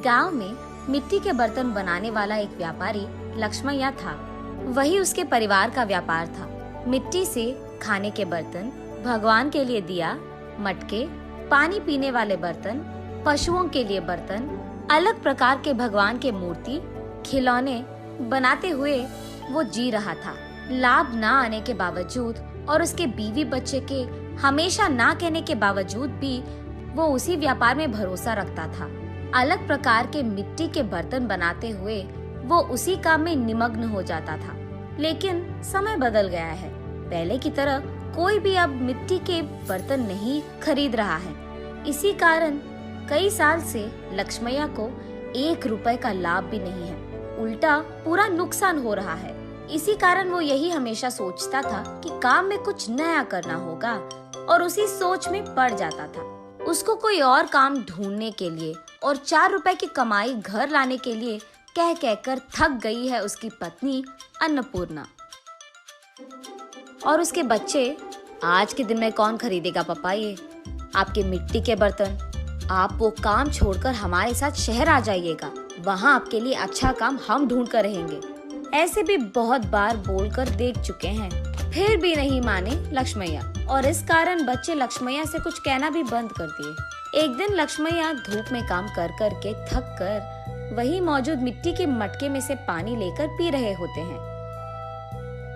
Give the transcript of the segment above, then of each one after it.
गांव में मिट्टी के बर्तन बनाने वाला एक व्यापारी लक्ष्मैया था। वही उसके परिवार का व्यापार था। मिट्टी से खाने के बर्तन, भगवान के लिए दिया, मटके, पानी पीने वाले बर्तन, पशुओं के लिए बर्तन, अलग प्रकार के भगवान के मूर्ति, खिलौने बनाते हुए वो जी रहा था। लाभ ना आने के बावजूद और उसके बीवी बच्चे के हमेशा ना कहने के बावजूद भी वो उसी व्यापार में भरोसा रखता था। अलग प्रकार के मिट्टी के बर्तन बनाते हुए वो उसी काम में निमग्न हो जाता था। लेकिन समय बदल गया है। पहले की तरह कोई भी अब मिट्टी के बर्तन नहीं खरीद रहा है। इसी कारण कई साल से लक्ष्मैया को 1 रुपए का लाभ भी नहीं है, उल्टा पूरा नुकसान हो रहा है। इसी कारण वो यही हमेशा सोचता था कि काम में कुछ नया करना होगा और उसी सोच में पड़ जाता था। उसको कोई और काम ढूंढने के लिए और 4 रुपए की कमाई घर लाने के लिए कह कहकर थक गई है उसकी पत्नी अन्नपूर्णा। और उसके बच्चे, आज के दिन में कौन खरीदेगा पापा ये आपके मिट्टी के बर्तन? आप वो काम छोड़कर हमारे साथ शहर आ जाइएगा, वहाँ आपके लिए अच्छा काम हम ढूंढ कर रहेंगे। ऐसे भी बहुत बार बोलकर देख चुके हैं, फिर भी नहीं माने लक्ष्मैया, और इस कारण बच्चे लक्ष्मैया से कुछ कहना भी बंद कर दिए। एक दिन लक्ष्मैया धूप में काम कर कर के थक कर वही मौजूद मिट्टी के मटके में से पानी लेकर पी रहे होते हैं।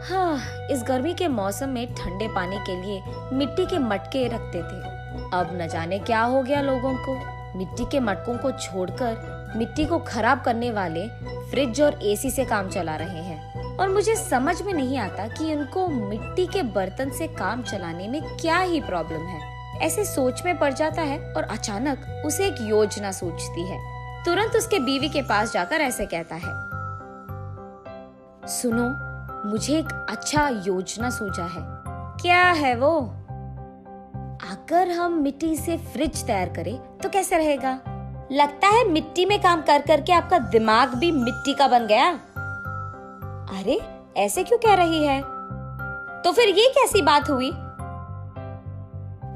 हाँ, इस गर्मी के मौसम में ठंडे पानी के लिए मिट्टी के मटके रखते थे। अब न जाने क्या हो गया लोगों को, मिट्टी के मटकों को छोड़कर मिट्टी को खराब करने वाले फ्रिज और एसी से काम चला रहे हैं। और मुझे समझ में नहीं आता कि उनको मिट्टी के बर्तन से काम चलाने में क्या ही प्रॉब्लम है। ऐसे सोच में पड़ जाता है और अचानक उसे एक योजना सूझती है। तुरंत उसके बीवी के पास जाकर ऐसे कहता है, सुनो, मुझे एक अच्छा योजना सूझा है। क्या है वो? अगर हम मिट्टी से फ्रिज तैयार करें तो कैसे रहेगा? लगता है मिट्टी में काम कर करके आपका दिमाग भी मिट्टी का बन गया। अरे ऐसे क्यों कह रही है? तो फिर ये कैसी बात हुई?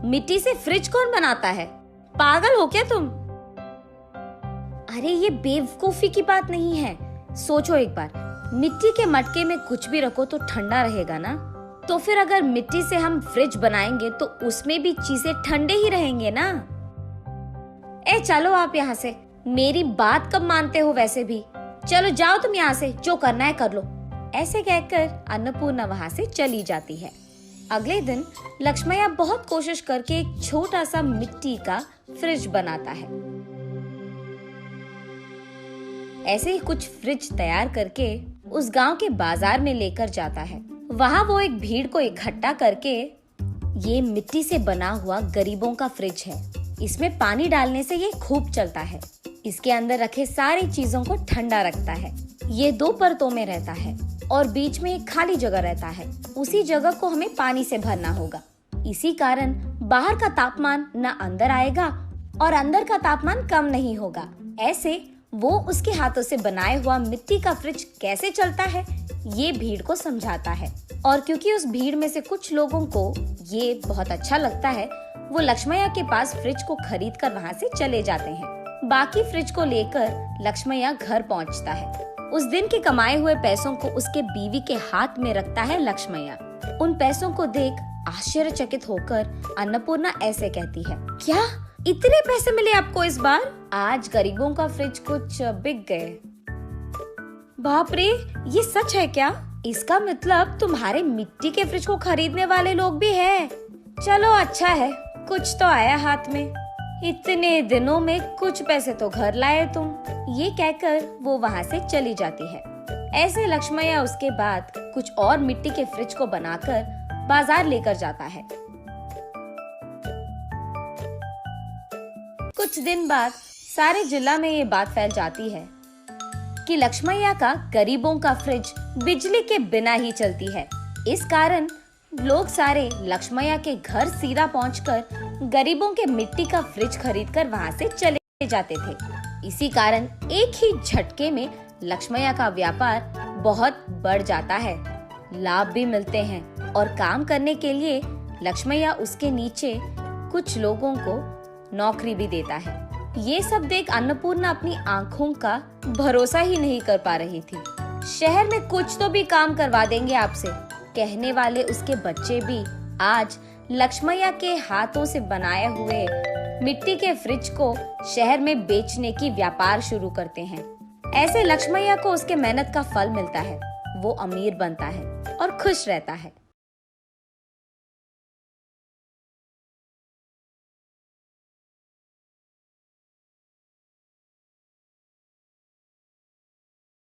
मिट्टी से फ्रिज कौन बनाता है? पागल हो क्या तुम? अरे ये बेवकूफी की बात नहीं है। सोचो एक बार, मिट्टी के मटके में कुछ भी रखो तो ठंडा रहेगा ना। तो फिर अगर मिट्टी से हम फ्रिज बनाएंगे तो उसमें भी चीजें ठंडे ही रहेंगे ना। ए चलो आप यहाँ से, मेरी बात कब मानते हो वैसे भी। चलो जाओ तुम यहाँ से, जो करना है कर लो। ऐसे कहकर अन्नपूर्णा वहाँ से चली जाती है। अगले दिन लक्ष्मैया बहुत कोशिश करके एक छोटा सा मिट्टी का फ्रिज बनाता है। ऐसे ही कुछ फ्रिज तैयार करके उस गांव के बाजार में लेकर जाता है। वहाँ वो एक भीड़ को इकट्ठा करके, ये मिट्टी से बना हुआ गरीबों का फ्रिज है, इसमें पानी डालने से ये खूब चलता है, इसके अंदर रखे सारी चीजों को ठंडा रखता है, ये 2 परतों में रहता है और बीच में एक खाली जगह रहता है, उसी जगह को हमें पानी से भरना होगा। इसी कारण बाहर का तापमान न अंदर आएगा और अंदर का तापमान कम नहीं होगा। ऐसे वो उसके हाथों से बनाए हुआ मिट्टी का फ्रिज कैसे चलता है ये भीड़ को समझाता है। और क्योंकि उस भीड़ में से कुछ लोगों को ये बहुत अच्छा लगता है, वो लक्ष्मैया के पास फ्रिज को खरीद कर वहाँ से चले जाते हैं। बाकी फ्रिज को लेकर लक्ष्मैया घर पहुँचता है। उस दिन के कमाए हुए पैसों को उसके बीवी के हाथ में रखता है लक्ष्मैया। उन पैसों को देख आश्चर्यचकित होकर अन्नपूर्णा ऐसे कहती है, क्या इतने पैसे मिले आपको इस बार? आज गरीबों का फ्रिज कुछ बिक गए। बाप रे, ये सच है क्या? इसका मतलब तुम्हारे मिट्टी के फ्रिज को खरीदने वाले लोग भी हैं। चलो अच्छा है, कुछ तो आया हाथ में। इतने दिनों में कुछ पैसे तो घर लाए तुम। ये कहकर वो वहाँ से चली जाती है। ऐसे लक्ष्मैया उसके बाद कुछ और मिट्टी के फ्रिज को बनाकर बाजार लेकर जाता है। कुछ दिन बाद सारे जिला में ये बात फैल जाती है कि लक्ष्मैया का गरीबों का फ्रिज बिजली के बिना ही चलती है। इस कारण लोग सारे लक्ष्मैया के घर सीधा पहुंचकर गरीबों के मिट्टी का फ्रिज खरीदकर वहां से चले जाते थे। इसी कारण एक ही झटके में लक्ष्मैया का व्यापार बहुत बढ़ जाता है, लाभ भी मिलते हैं और काम करने के लिए लक्ष्मैया उसके नीचे कुछ लोगों को नौकरी भी देता है। ये सब देख अन्नपूर्णा अपनी आंखों का भरोसा ही नहीं कर पा रही थी। शहर में कुछ तो भी काम करवा देंगे आपसे, कहने वाले उसके बच्चे भी आज लक्ष्मैया के हाथों से बनाए हुए मिट्टी के फ्रिज को शहर में बेचने की व्यापार शुरू करते हैं। ऐसे लक्ष्मैया को उसके मेहनत का फल मिलता है, वो अमीर बनता है और खुश रहता है।